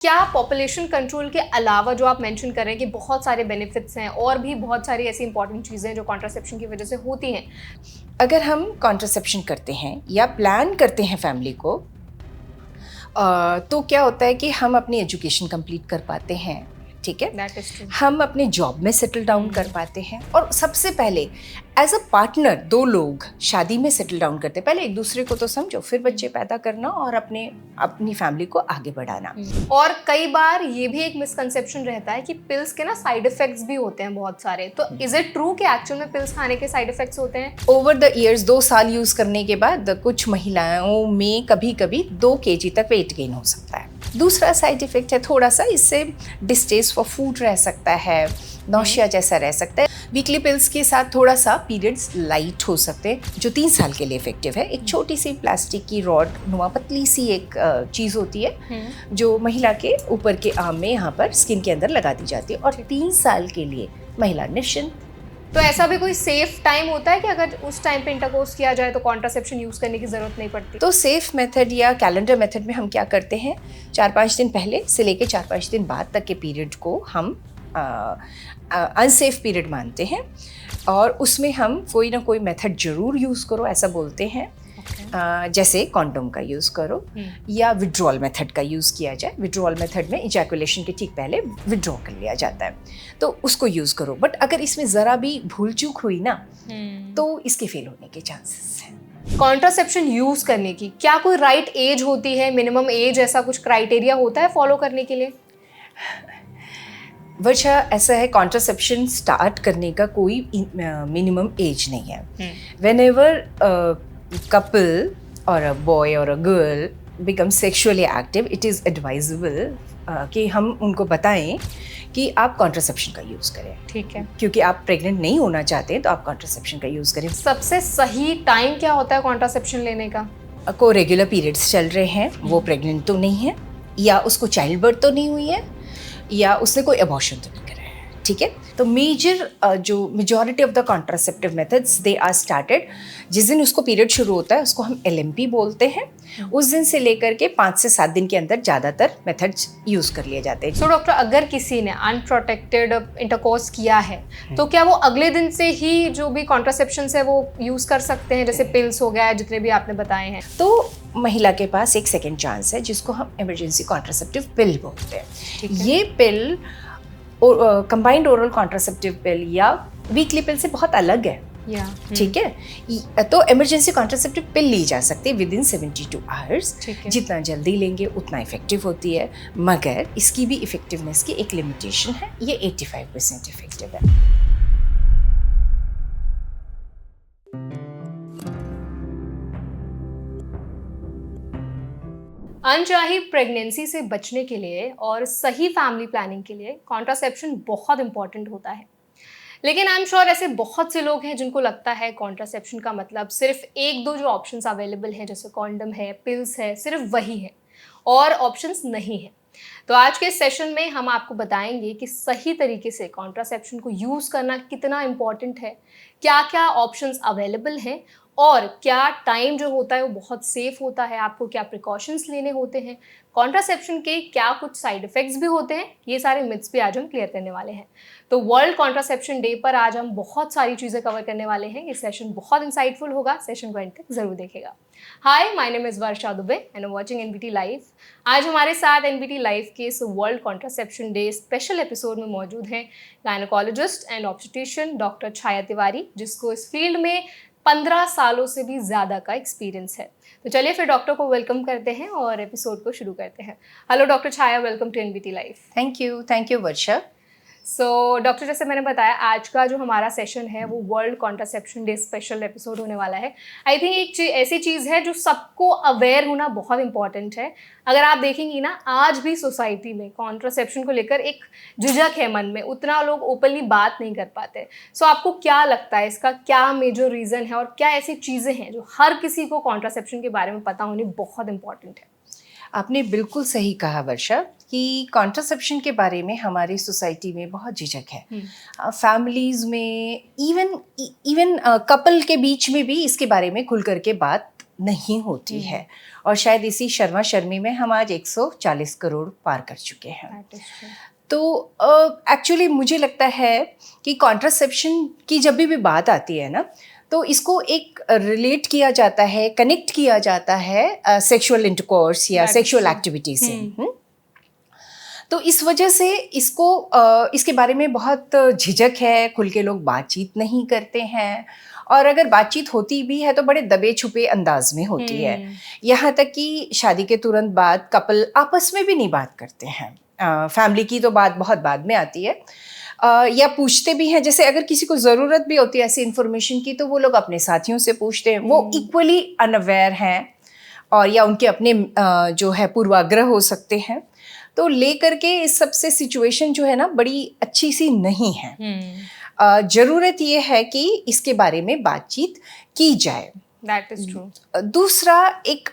क्या population control के अलावा जो आप मेंशन कर रहे हैं कि बहुत सारे बेनिफिट्स हैं और भी बहुत सारी ऐसी इंपॉर्टेंट चीज़ें हैं जो कॉन्ट्रासेप्शन की वजह से होती हैं? अगर हम कॉन्ट्रासेप्शन करते हैं या प्लान करते हैं फैमिली को, तो क्या होता है कि हम अपनी एजुकेशन कंप्लीट कर पाते हैं, ठीक है। That is true. हम अपने जॉब में सेटल डाउन कर पाते हैं और सबसे पहले एज अ पार्टनर दो लोग शादी में सेटल डाउन करते हैं। पहले एक दूसरे को तो समझो, फिर बच्चे पैदा करना और अपनी फैमिली को आगे बढ़ाना। और कई बार ये भी एक मिसकंसेप्शन रहता है कि पिल्स के ना साइड इफेक्ट्स भी होते हैं बहुत सारे, तो इज इट ट्रू कि एक्चुअल में पिल्स खाने के साइड इफेक्ट्स होते हैं? ओवर द ईयर्स 2 साल यूज़ करने के बाद कुछ महिलाओं में कभी कभी 2 kg तक वेट गेन हो सकता है। दूसरा साइड इफेक्ट है थोड़ा सा, इससे डिस्टेस्ट फॉर फूड रह सकता है, नौशिया जैसा रह सकता है। वीकली पिल्स के साथ थोड़ा सा पीरियड्स लाइट हो सकते हैं, जो 3 साल के लिए इफेक्टिव है। एक छोटी सी प्लास्टिक की रॉड नुमा पतली सी एक चीज़ होती है जो महिला के ऊपर के आर्म में यहाँ पर स्किन के अंदर लगा दी जाती है और 3 साल के लिए महिला निश्चिंत। तो ऐसा भी कोई सेफ टाइम होता है कि अगर उस टाइम पे इंटरकोर्स किया जाए तो कॉन्ट्रासेप्शन यूज करने की जरूरत नहीं पड़ती? तो सेफ मेथड या कैलेंडर मेथड में हम क्या करते हैं, 4-5 दिन पहले से लेके 4-5 दिन बाद तक के पीरियड को हम अनसेफ पीरियड मानते हैं और उसमें हम कोई ना कोई मेथड जरूर यूज़ करो ऐसा बोलते हैं। जैसे कॉन्डोम का यूज़ करो या विड्रॉल मेथड का यूज़ किया जाए। विड्रॉल मेथड में इजैकुलेशन के ठीक पहले विड्रॉ कर लिया जाता है, तो उसको यूज़ करो। बट अगर इसमें ज़रा भी भूल चूक हुई ना तो इसके फेल होने के चांसेस हैं। कॉन्ट्रासेप्शन यूज करने की क्या कोई राइट एज होती है, मिनिमम एज, ऐसा कुछ क्राइटेरिया होता है फॉलो करने के लिए? वर्षा, ऐसा है, कॉन्ट्रासेप्शन स्टार्ट करने का कोई मिनिमम एज नहीं है। Whenever couple or a boy or a girl become sexually active, it is advisable कि हम उनको बताएं कि आप कॉन्ट्रासेप्शन का यूज़ करें। ठीक है। क्योंकि आप प्रेग्नेंट नहीं होना चाहते तो आप कॉन्ट्रासेप्शन का यूज़ करें। सबसे सही टाइम क्या होता है कॉन्ट्रासेप्शन लेने का? को रेगुलर पीरियड्स चल रहे हैं, वो प्रेग्नेंट तो नहीं है, या उसको चाइल्ड बर्थ तो नहीं हुई है, या उसने कोई अबॉर्शन तो नहीं करा है, ठीक है। तो जो majority of the contraceptive methods they are started जिस दिन उसको पीरियड शुरू होता है, उसको हम LMP बोलते हैं। उस दिन से लेकर के 5 से 7 दिन के अंदर ज़्यादातर मेथड्स यूज़ कर लिए जाते हैं। सो डॉक्टर, अगर किसी ने अनप्रोटेक्टेड इंटरकोर्स किया है तो क्या वो अगले दिन से ही जो भी कॉन्ट्रासेप्शन है वो यूज़ कर सकते हैं, जैसे पिल्स हो गया, जितने भी आपने बताए हैं? तो महिला के पास एक सेकेंड चांस है जिसको हम इमरजेंसी कॉन्ट्रासेप्टिव पिल बोलते हैं। ये पिल कंबाइंड ओरल कॉन्ट्रासेप्टिव पिल या वीकली पिल से बहुत अलग है, ठीक है। तो इमरजेंसी कॉन्ट्रासेप्टिव पिल ली जा सकती है विद इन 72 आवर्स। जितना जल्दी लेंगे उतना इफेक्टिव होती है, मगर इसकी भी इफेक्टिवनेस की एक लिमिटेशन है, ये 85% इफेक्टिव है। अनचाही प्रेगनेंसी से बचने के लिए और सही फैमिली प्लानिंग के लिए कॉन्ट्रासेप्शन बहुत इंपॉर्टेंट होता है। लेकिन आई एम श्योर ऐसे बहुत से लोग हैं जिनको लगता है कॉन्ट्रासेप्शन का मतलब सिर्फ एक दो जो ऑप्शंस अवेलेबल हैं, जैसे कॉन्डम है, पिल्स है, सिर्फ वही है और ऑप्शंस नहीं है। तो आज के सेशन में हम आपको बताएंगे कि सही तरीके से कॉन्ट्रासेप्शन को यूज़ करना कितना इम्पॉर्टेंट है, क्या क्या ऑप्शंस अवेलेबल हैं और क्या टाइम जो होता है वो बहुत सेफ होता है, आपको क्या प्रिकॉशंस लेने होते हैं, कॉन्ट्रासेप्शन के क्या कुछ साइड इफ़ेक्ट्स भी होते हैं, ये सारे मिथ्स भी आज हम क्लियर करने वाले हैं। तो वर्ल्ड कॉन्ट्रासेप्शन डे पर आज हम बहुत सारी चीज़ें कवर करने वाले हैं। ये सेशन बहुत इंसाइटफुल होगा, सेशन को एंड तक जरूर देखेगा। Hi, my name is Varsha Dubey and I watching NBT live. आज हमारे साथ NBT लाइव के इस world contraception day special episode में मौजूद हैं gynaecologist and obstetrician doctor Chhaya Tiwari, जिसको इस फील्ड में 15 सालों से भी ज़्यादा का एक्सपीरियंस है। तो चलिए फिर डॉक्टर को वेलकम करते हैं और एपिसोड को शुरू करते हैं। Hello doctor Chhaya, welcome to NBT live. Thank you Varsha. So doctor, जैसे मैंने बताया, आज का जो हमारा सेशन है वो world contraception day special episode होने वाला है। आई थिंक एक ऐसी चीज़ है जो सबको अवेयर होना बहुत इंपॉर्टेंट है। अगर आप देखेंगी ना, आज भी सोसाइटी में कॉन्ट्रासेप्शन को लेकर एक झिझक है मन में, उतना लोग ओपनली बात नहीं कर पाते। सो आपको क्या लगता है इसका क्या मेजर रीज़न है और क्या ऐसी चीज़ें हैं जो हर किसी को कॉन्ट्रासेप्शन के बारे में पता होनी बहुत इंपॉर्टेंट है? आपने बिल्कुल सही कहा वर्षा कि कॉन्ट्रासेप्शन के बारे में हमारी सोसाइटी में बहुत झिझक है। फैमिलीज़ में, इवन कपल के बीच में भी इसके बारे में खुल करके बात नहीं होती है, और शायद इसी शर्मा शर्मी में हम आज 140 करोड़ पार कर चुके हैं। तो एक्चुअली मुझे लगता है कि कॉन्ट्रासेप्शन की जब भी बात आती है ना, तो इसको एक रिलेट किया जाता है, कनेक्ट किया जाता है सेक्सुअल इंटरकोर्स या सेक्सुअल एक्टिविटी से। तो इस वजह से इसको इसके बारे में बहुत झिझक है, खुल के लोग बातचीत नहीं करते हैं, और अगर बातचीत होती भी है तो बड़े दबे छुपे अंदाज में होती है। यहाँ तक कि शादी के तुरंत बाद कपल आपस में भी नहीं बात करते हैं। फैमिली की तो बात बहुत बाद में आती है, या पूछते भी हैं, जैसे अगर किसी को ज़रूरत भी होती है ऐसी इन्फॉर्मेशन की तो वो लोग अपने साथियों से पूछते हैं। वो इक्वली अनअवेयर हैं, और या उनके अपने जो है पूर्वाग्रह हो सकते हैं, तो ले करके इस सबसे सिचुएशन जो है ना बड़ी अच्छी सी नहीं है। ज़रूरत ये है कि इसके बारे में बातचीत की जाए। That is true. दूसरा एक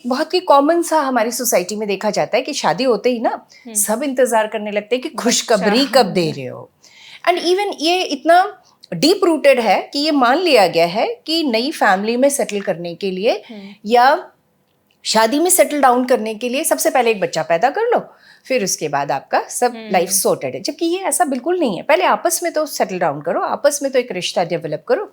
बहुत ही कॉमन सा हमारी सोसाइटी में देखा जाता है कि शादी होते ही ना सब इंतजार करने लगते हैं कि खुशखबरी कब दे रहे हो। एंड इवन ये इतना डीप रूटेड है कि ये मान लिया गया है कि नई फैमिली में सेटल करने के लिए या शादी में सेटल डाउन करने के लिए सबसे पहले एक बच्चा पैदा कर लो, फिर उसके बाद आपका सब लाइफ सॉर्टेड है। जबकि ये ऐसा बिल्कुल नहीं है। पहले आपस में तो सेटल डाउन करो, आपस में तो एक रिश्ता डेवलप करो।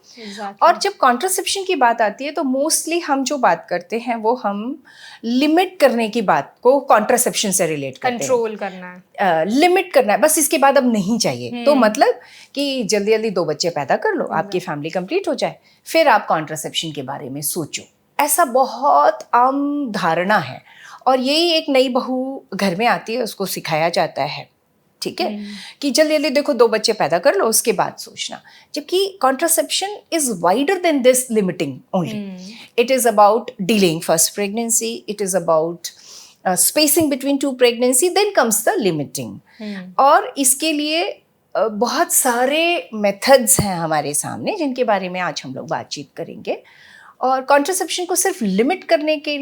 और जब कॉन्ट्रासेप्शन की बात आती है तो मोस्टली हम जो बात करते हैं वो हम लिमिट करने की बात को कॉन्ट्रासेप्शन से रिलेट करते हैं। कंट्रोल करना है, लिमिट करना है, बस इसके बाद अब नहीं चाहिए। तो मतलब कि जल्दी जल्दी 2 बच्चे पैदा कर लो, आपकी फैमिली कंप्लीट हो जाए, फिर आप कॉन्ट्रासेप्शन के बारे में सोचो। ऐसा बहुत आम धारणा है, और यही एक नई बहू घर में आती है उसको सिखाया जाता है, ठीक है, कि जल्दी जल्दी देखो 2 बच्चे पैदा कर लो उसके बाद सोचना। जबकि contraception is wider than this limiting only. It is about delaying first pregnancy, it is about spacing between 2 pregnancy, then comes the limiting. और इसके लिए बहुत सारे मेथड्स हैं हमारे सामने जिनके बारे में आज हम लोग बातचीत करेंगे। और कॉन्ट्रासेप्शन को सिर्फ लिमिट करने के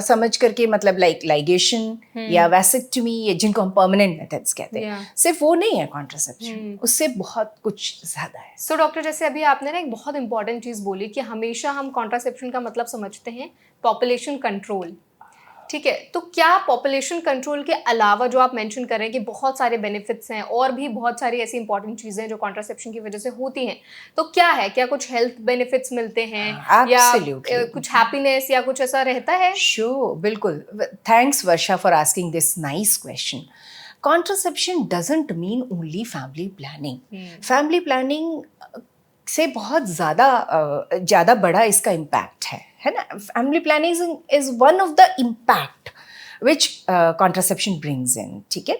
समझ करके, मतलब लाइक लाइगेशन या वैसेक्टमी, या जिनको हम परमानेंट मेथड्स कहते हैं, सिर्फ वो नहीं है कॉन्ट्रासेप्शन, उससे बहुत कुछ ज़्यादा है। सो डॉक्टर, जैसे अभी आपने ना एक बहुत इंपॉर्टेंट चीज़ बोली कि हमेशा हम कॉन्ट्रासेप्शन का मतलब समझते हैं पॉपुलेशन कंट्रोल, ठीक है। तो क्या पॉपुलेशन कंट्रोल के अलावा जो आप मेंशन कर रहे हैं कि बहुत सारे बेनिफिट्स हैं और भी बहुत सारी ऐसी इंपॉर्टेंट चीज़ें जो कॉन्ट्रासेप्शन की वजह से होती हैं, तो क्या है? क्या कुछ हेल्थ बेनिफिट्स मिलते हैं या कुछ हैप्पीनेस या कुछ ऐसा रहता है? श्योर, बिल्कुल। Thanks Varsha for asking this nice question. Contraception doesn't mean only family planning. Family planning से बहुत ज़्यादा बड़ा इसका इम्पैक्ट है ना। Family planning is one of the impact which contraception brings in, ठीक है।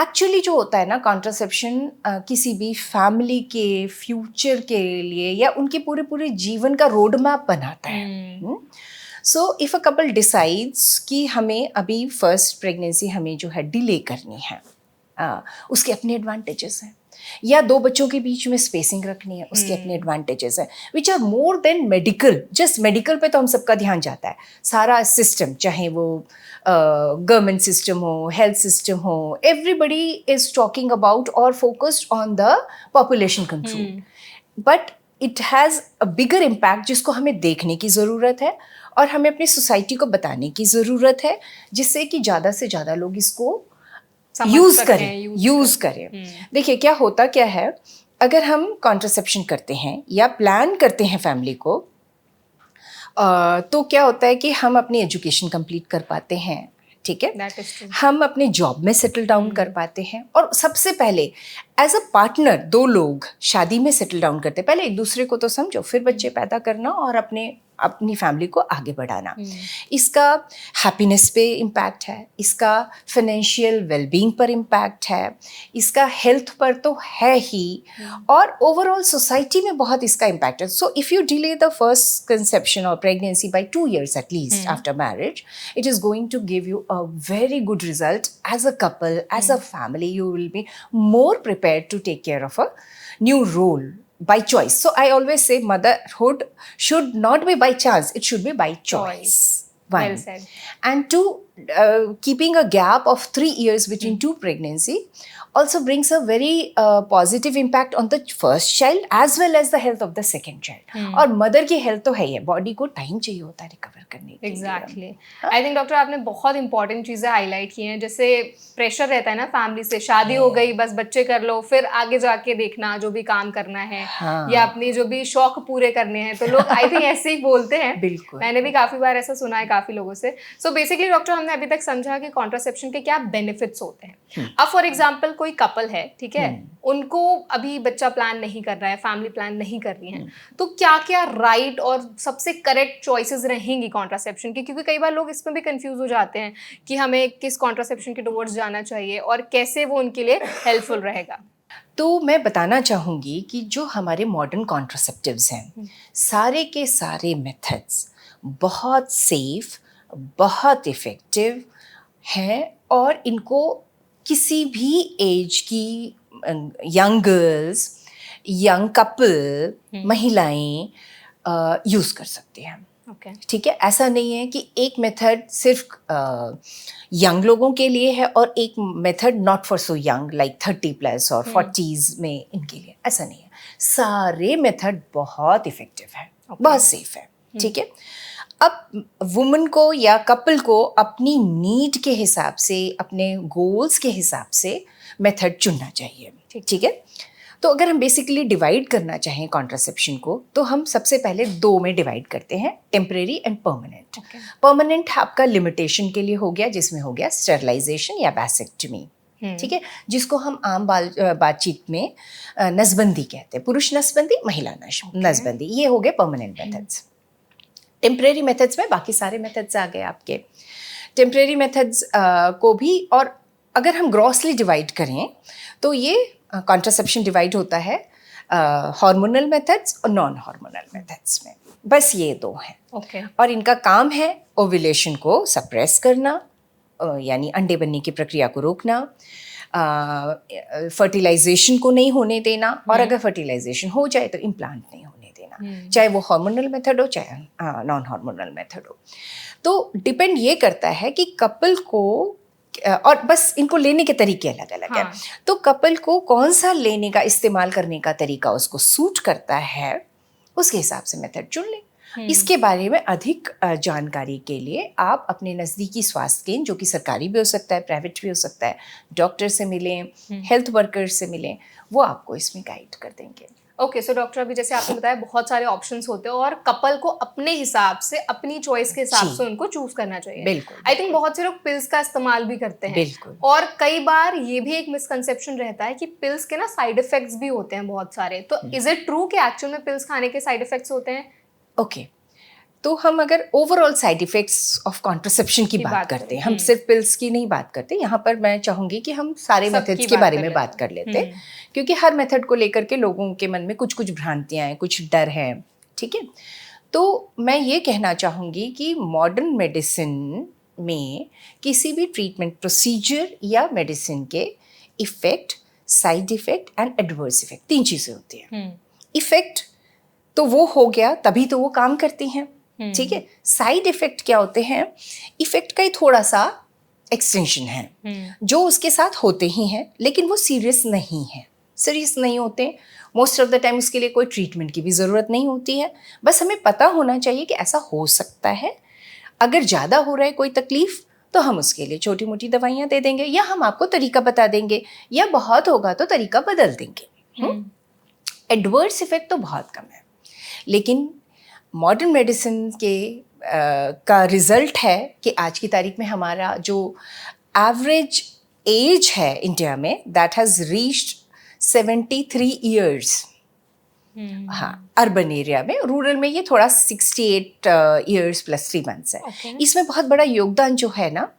एक्चुअली जो होता है ना, कॉन्ट्रासेप्शन किसी भी फैमिली के फ्यूचर के लिए या उनके पूरे जीवन का रोड मैप बनाता है। So if a couple decides कि हमें अभी फर्स्ट प्रेगनेंसी हमें जो है डिले करनी है, उसके अपने एडवांटेजेस हैं, या 2 बच्चों के बीच में स्पेसिंग रखनी है, उसके अपने एडवांटेजेस हैं, which are more than medical. Just medical पे तो हम सबका ध्यान जाता है, सारा सिस्टम, चाहे वो गवर्नमेंट सिस्टम हो, हेल्थ सिस्टम हो, एवरीबडी इज टॉकिंग अबाउट और focused on the population control, but it has a bigger impact जिसको हमें देखने की ज़रूरत है और हमें अपनी सोसाइटी को बताने की ज़रूरत है, जिससे कि ज़्यादा से ज़्यादा लोग इसको यूज़ करें। देखिए क्या होता क्या है, अगर हम कॉन्ट्रासेप्शन करते हैं या प्लान करते हैं फैमिली को, तो क्या होता है कि हम अपनी एजुकेशन कंप्लीट कर पाते हैं, ठीक है, हम अपने जॉब में सेटल डाउन कर पाते हैं, और सबसे पहले एज अ पार्टनर 2 लोग शादी में सेटल डाउन करते हैं। पहले एक दूसरे को तो समझो, फिर बच्चे पैदा करना और अपनी फैमिली को आगे बढ़ाना। इसका हैप्पीनेस पे इम्पैक्ट है, इसका फाइनेंशियल वेलबींग पर इम्पैक्ट है, इसका हेल्थ पर तो है ही, और ओवरऑल सोसाइटी में बहुत इसका इम्पैक्ट है। So if you delay the first conception और pregnancy bye 2 years at least after marriage, it is going to give you a very good result as a couple, as a family. You will be more prepared to take care of a new role by choice. So I always say motherhood should not be by chance, it should be by choice. One. Well said. And 2, keeping a gap of 3 years between two pregnancy also brings a very positive impact on the first child as well as the health of the second child. और mother की health तो है ही है, body को time चाहिए होता है recover करने के लिए। एग्जैक्टली। आई थिंक डॉक्टर आपने बहुत इंपॉर्टेंट चीज़ें हाईलाइट की हैं, जैसे प्रेशर रहता है ना फैमिली से, शादी हो गई बस बच्चे कर लो, फिर आगे जाके देखना जो भी काम करना है या अपनी जो भी शौक पूरे करने हैं, तो लोग आई थिंक ऐसे ही बोलते हैं। बिल्कुल, मैंने भी काफ़ी बार ऐसा सुना है काफ़ी लोगों से। सो बेसिकली डॉक्टर हमने अभी तक समझा कि कॉन्ट्रासेप्शन के क्या बेनिफिट्स होते हैं। अब फॉर एग्जाम्पल कोई कपल है, ठीक है, उनको अभी बच्चा प्लान नहीं कर रहा है, फैमिली प्लान नहीं कर रही है, तो क्या क्या राइट और सबसे करेक्ट चॉइसेस रहेंगी कॉन्ट्रासेप्शन की? क्योंकि कई बार लोग इसमें भी कंफ्यूज हो जाते हैं कि हमें किस कॉन्ट्रासेप्शन के टुवर्ड्स जाना चाहिए और कैसे वो उनके लिए हेल्पफुल रहेगा। तो मैं बताना चाहूँगी कि जो हमारे मॉडर्न कॉन्ट्रासेप्टिव्स हैं, सारे के सारे मेथड्स बहुत सेफ, बहुत इफ़ेक्टिव हैं और इनको किसी भी एज की यंग गर्ल्स, यंग कपल, महिलाएं यूज़ कर सकती हैं। Okay. ठीक है, ऐसा नहीं है कि एक मेथड सिर्फ यंग लोगों के लिए है और एक method not for so young like 30+ और 40s में इनके लिए, ऐसा नहीं है। सारे मेथड बहुत इफ़ेक्टिव है, बहुत सेफ है। ठीक है, अब वुमन को या कपल को अपनी नीड के हिसाब से, अपने गोल्स के हिसाब से मेथड चुनना चाहिए। ठीक है, तो अगर हम बेसिकली डिवाइड करना चाहें कॉन्ट्रासेप्शन को, तो हम सबसे पहले 2 में डिवाइड करते हैं, टेम्परेरी एंड परमानेंट। परमानेंट आपका लिमिटेशन के लिए हो गया, जिसमें हो गया स्टेरिलाइजेशन या वैसेक्टमी। ठीक है, जिसको हम आम बातचीत में नसबंदी कहते हैं, पुरुष नसबंदी, महिला नसबंदी, ये हो गए परमानेंट मेथड्स। टेम्परेरी मेथड्स में बाकी सारे मेथड्स आ गए आपके। टेम्परेरी मेथड्स को भी, और अगर हम ग्रॉसली डिवाइड करें तो ये कॉन्ट्रासेप्शन डिवाइड होता है हार्मोनल मेथड्स और नॉन हार्मोनल मेथड्स में, बस ये 2 हैं। और इनका काम है ओव्यूलेशन को सप्रेस करना, यानी अंडे बनने की प्रक्रिया को रोकना, फर्टिलाइजेशन को नहीं होने देना, और अगर फर्टिलाइजेशन हो जाए तो इम्प्लांट नहीं होने देना, चाहे वो हार्मोनल मेथड हो चाहे नॉन हार्मोनल मेथड हो। तो डिपेंड ये करता है कि कपल को, और बस इनको लेने के तरीके अलग अलग हैं, तो कपल को कौन सा लेने का, इस्तेमाल करने का तरीका उसको सूट करता है, उसके हिसाब से मेथड चुन लें। इसके बारे में अधिक जानकारी के लिए आप अपने नज़दीकी स्वास्थ्य केंद्र, जो कि सरकारी भी हो सकता है, प्राइवेट भी हो सकता है, डॉक्टर से मिलें, हेल्थ वर्कर से मिलें, वो आपको इसमें गाइड कर देंगे। ओके, सो डॉक्टर अभी जैसे आपने बताया बहुत सारे ऑप्शंस होते हैं और कपल को अपने हिसाब से, अपनी चॉइस के हिसाब से उनको चूज करना चाहिए। बिल्कुल। आई थिंक बहुत से लोग पिल्स का इस्तेमाल भी करते हैं। बिल्कुल। और कई बार ये भी एक मिसकंसेप्शन रहता है कि पिल्स के ना साइड इफेक्ट्स भी होते हैं बहुत सारे, तो इज इट ट्रू कि एक्चुअल में पिल्स खाने के साइड इफेक्ट्स होते हैं? ओके, तो हम अगर overall side effects of contraception की बात करते हैं, हम सिर्फ पिल्स की नहीं बात करते, यहाँ पर मैं चाहूँगी कि हम सारे मेथड्स के बारे में बात कर लेते हैं, क्योंकि हर मेथड को लेकर के लोगों के मन में कुछ कुछ भ्रांतियाँ हैं, कुछ डर हैं। ठीक है, तो मैं ये कहना चाहूँगी कि मॉडर्न मेडिसिन में किसी भी ट्रीटमेंट प्रोसीजर या मेडिसिन के effect, side effect and adverse effect, 3 चीज़ें होती हैं। इफ़ेक्ट तो वो हो गया, तभी तो वो काम करती हैं। ठीक है, साइड इफ़ेक्ट क्या होते हैं? इफ़ेक्ट का ही थोड़ा सा एक्सटेंशन है, जो उसके साथ होते ही हैं, लेकिन वो सीरियस नहीं है, सीरियस नहीं होते। मोस्ट ऑफ द टाइम उसके लिए कोई ट्रीटमेंट की भी ज़रूरत नहीं होती है, बस हमें पता होना चाहिए कि ऐसा हो सकता है। अगर ज़्यादा हो रहा है कोई तकलीफ़, तो हम उसके लिए छोटी मोटी दवाइयाँ दे देंगे, या हम आपको तरीका बता देंगे, या बहुत होगा तो तरीका बदल देंगे। एडवर्स इफ़ेक्ट तो बहुत कम है, लेकिन मॉडर्न मेडिसिन के का रिज़ल्ट है कि आज की तारीख में हमारा जो एवरेज एज है इंडिया में, दैट हैज़ रीच्ड 73 ईयर्स। हाँ, अर्बन एरिया में, रूरल में ये थोड़ा 68 ईयर्स प्लस 3 मंथ्स है। इसमें बहुत बड़ा योगदान जो है ना,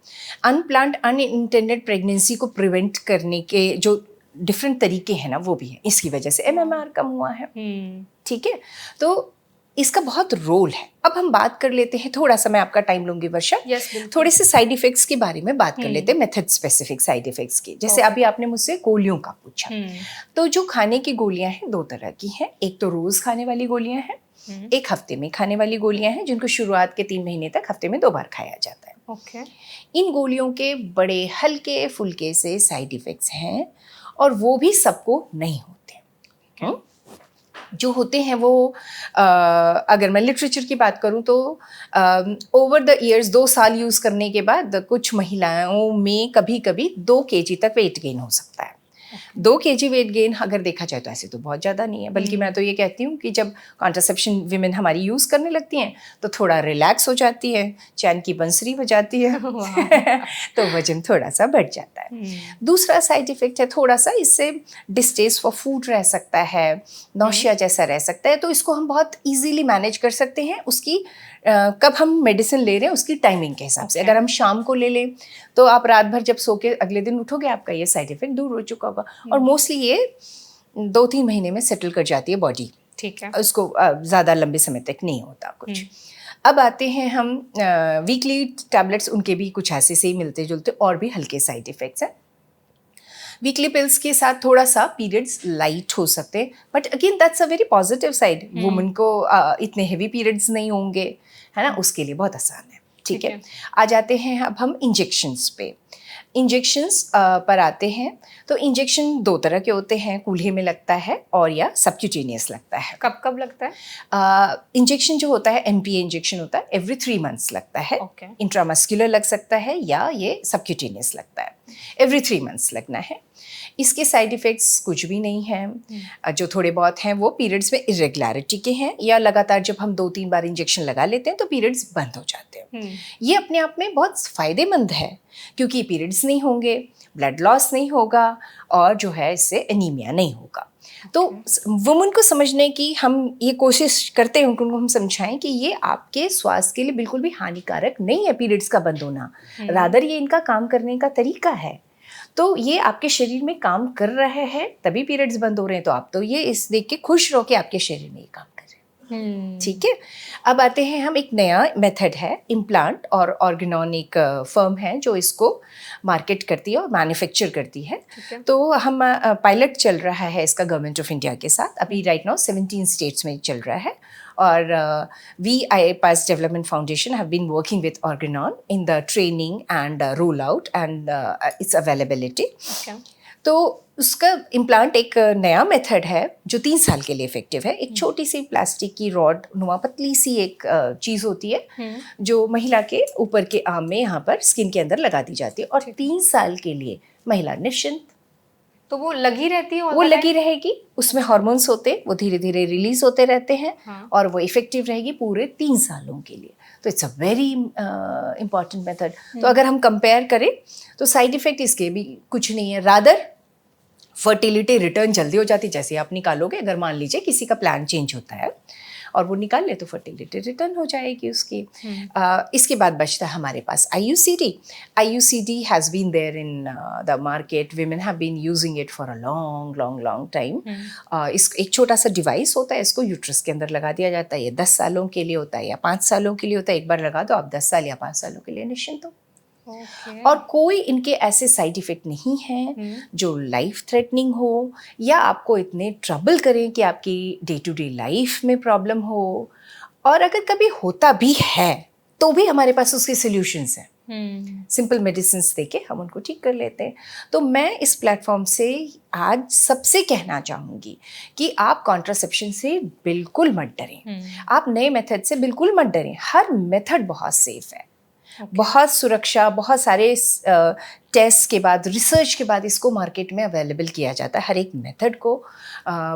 अनप्लान्ड अनइंटेंडेड प्रेगनेंसी को प्रिवेंट करने के जो डिफरेंट तरीके हैं ना, वो भी है। इसकी वजह से MMR कम हुआ है। ठीक है, तो इसका बहुत रोल है। अब हम बात कर लेते हैं, थोड़ा सा मैं आपका टाइम लूंगी वर्षा, थोड़े से साइड इफेक्ट्स के बारे में बात कर लेते हैं, मेथड स्पेसिफिक साइड इफेक्ट्स की। जैसे अभी आपने मुझसे गोलियों का पूछा, तो जो खाने की गोलियां हैं 2 तरह की हैं। एक तो रोज खाने वाली गोलियां हैं, एक हफ्ते में खाने वाली गोलियां हैं, जिनको शुरुआत के 3 महीने तक हफ्ते में 2 बार खाया जाता है। इन गोलियों के बड़े हल्के फुल्के से साइड इफ़ेक्ट्स हैं और वो भी सबको नहीं होते। हम्म? जो होते हैं वो अगर मैं लिटरेचर की बात करूं तो ओवर द ईयर्स 2 साल यूज़ करने के बाद कुछ महिलाओं में कभी कभी 2 kg तक वेट गेन हो सकता है। 2 kg वेट गेन अगर देखा जाए तो ऐसे तो बहुत ज़्यादा नहीं है, बल्कि मैं तो ये कहती हूँ कि जब कॉन्ट्रासेप्शन विमेन हमारी यूज़ करने लगती हैं तो थोड़ा रिलैक्स हो जाती है, चैन की बंसरी बजाती है तो वजन थोड़ा सा बढ़ जाता है। दूसरा साइड इफ़ेक्ट है थोड़ा सा, इससे डिस्टेस्ट फॉर फूड रह सकता है, नौशिया जैसा रह सकता है। तो इसको हम बहुत ईजीली मैनेज कर सकते हैं उसकी कब हम मेडिसिन ले रहे हैं उसकी टाइमिंग के हिसाब से। अगर हम शाम को ले लें तो आप रात भर जब सो के अगले दिन उठोगे आपका ये साइड इफ़ेक्ट दूर हो चुका होगा। और मोस्टली ये 2-3 महीने में सेटल कर जाती है बॉडी, ठीक है, उसको ज़्यादा लंबे समय तक नहीं होता कुछ। अब आते हैं हम वीकली टैबलेट्स, उनके भी कुछ ऐसे से ही मिलते जुलते और भी हल्के साइड इफ़ेक्ट्स हैं। वीकली पिल्स के साथ थोड़ा सा पीरियड्स लाइट हो सकते हैं, but again that's a very positive side. Woman को इतने हेवी पीरियड्स नहीं होंगे, है ना, उसके लिए बहुत आसान है। ठीक है, आ जाते हैं अब हम इंजेक्शंस पे। इंजेक्शंस पर आते हैं तो इंजेक्शन 2 तरह के होते हैं, कूल्हे में लगता है और या सबक्यूटेनियस लगता है। कब कब लगता है? इंजेक्शन जो होता है एमपीए इंजेक्शन होता है, एवरी 3 मंथ्स लगता है। इंट्रामस्कुलर लग सकता है या ये सबक्यूटेनियस लगता है, एवरी 3 मंथ्स लगना है। इसके साइड इफ़ेक्ट्स कुछ भी नहीं हैं। जो थोड़े बहुत हैं वो पीरियड्स में इरेगुलरिटी के हैं, या लगातार जब हम 2-3 बार इंजेक्शन लगा लेते हैं तो पीरियड्स बंद हो जाते हैं। ये अपने आप में बहुत फ़ायदेमंद है क्योंकि पीरियड्स नहीं होंगे, ब्लड लॉस नहीं होगा और जो है इससे एनीमिया नहीं होगा। तो वुमन को समझने की हम ये कोशिश करते हैं, उनको हम समझाएं कि ये आपके स्वास्थ्य के लिए बिल्कुल भी हानिकारक नहीं है पीरियड्स का बंद होना, रादर ये इनका काम करने का तरीका है। तो ये आपके शरीर में काम कर रहा है तभी पीरियड्स बंद हो रहे हैं, तो आप तो ये इस देख के खुश रहो कि आपके शरीर में ये काम कर रहे हैं। ठीक है, अब आते हैं हम, एक नया मेथड है इम्प्लांट, और ऑर्गेनॉन एक फर्म है जो इसको मार्केट करती है और मैन्युफैक्चर करती है। तो हम पायलट चल रहा है इसका गवर्नमेंट ऑफ इंडिया के साथ, अभी राइट नाउ 17 स्टेट्स में चल रहा है। और we iPass Development Foundation have been working with Organon in the training and rollout and its availability. तो उसका इम्प्लांट एक नया मेथड है जो 3 साल के लिए इफेक्टिव है। एक छोटी सी प्लास्टिक की रॉड नुमा पतली सी एक चीज़ होती है जो महिला के ऊपर के आर्म में यहाँ पर स्किन के अंदर लगा दी जाती है और 3 साल के लिए महिला निश्चिंत, तो वो लगी रहती है, वो लगी रहेगी, उसमें हार्मोन्स होते हैं, वो धीरे धीरे रिलीज होते रहते हैं। और वो इफेक्टिव रहेगी पूरे 3 सालों के लिए। तो it's a very important method. तो अगर हम कंपेयर करें तो साइड इफेक्ट इसके भी कुछ नहीं है, रादर फर्टिलिटी रिटर्न जल्दी हो जाती है। जैसे आप निकालोगे, अगर मान लीजिए किसी का प्लान चेंज होता है और वो निकाल ले तो फर्टिलिटी रिटर्न हो जाएगी उसकी। इसके बाद बचता है हमारे पास IUCD। IUCD has been there in the market, women have been using it for a long long long time. इस एक छोटा सा डिवाइस होता है, इसको यूट्रस के अंदर लगा दिया जाता है। ये 10 सालों के लिए होता है या 5 सालों के लिए होता है। एक बार लगा दो आप 10 साल या 5 सालों के लिए निश्चिंत हो। और कोई इनके ऐसे साइड इफ़ेक्ट नहीं हैं जो लाइफ थ्रेटनिंग हो या आपको इतने ट्रबल करें कि आपकी डे टू डे लाइफ में प्रॉब्लम हो। और अगर कभी होता भी है तो भी हमारे पास उसके सॉल्यूशंस हैं। सिंपल मेडिसिन देके हम उनको ठीक कर लेते हैं। तो मैं इस प्लेटफॉर्म से आज सबसे कहना चाहूँगी कि आप कॉन्ट्रासेप्शन से बिल्कुल मत डरें। आप नए मेथड से बिल्कुल मत डरें। हर मेथड बहुत सेफ है। बहुत सुरक्षा, बहुत सारे टेस्ट के बाद, रिसर्च के बाद इसको मार्केट में अवेलेबल किया जाता है। हर एक मेथड को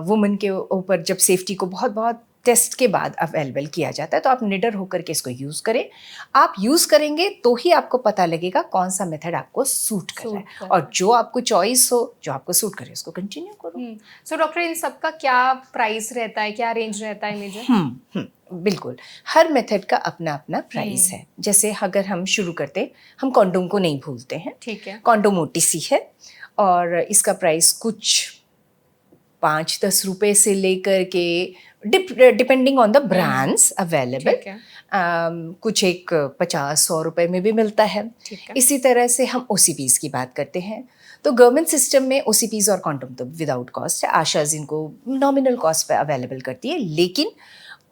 वुमेन के ऊपर जब सेफ्टी को बहुत बहुत टेस्ट के बाद अवेलेबल किया जाता है। तो आप निडर होकर के इसको यूज़ करें। आप यूज़ करेंगे तो ही आपको पता लगेगा कौन सा मेथड आपको सूट कर रहा है, और जो आपको चॉइस हो, जो आपको सूट करे उसको कंटिन्यू करो। सो डॉक्टर, इन सबका क्या प्राइस रहता है, क्या रेंज रहता है मेजर? बिल्कुल, हर मेथड का अपना अपना प्राइस है। जैसे अगर हम शुरू करते, हम कॉन्डोम को नहीं भूलते हैं। ठीक है, कॉन्डोम OTC है और इसका प्राइस कुछ 5-10 रुपए से लेकर के depending on the brands available, कुछ एक 50-100 रुपए में भी मिलता है। इसी तरह से हम OCPs की बात करते हैं तो गवर्नमेंट सिस्टम में OCPs और कॉन्डोम तो विदाउट कॉस्ट है। आशाज इनको नॉमिनल कॉस्ट पे अवेलेबल करती है, लेकिन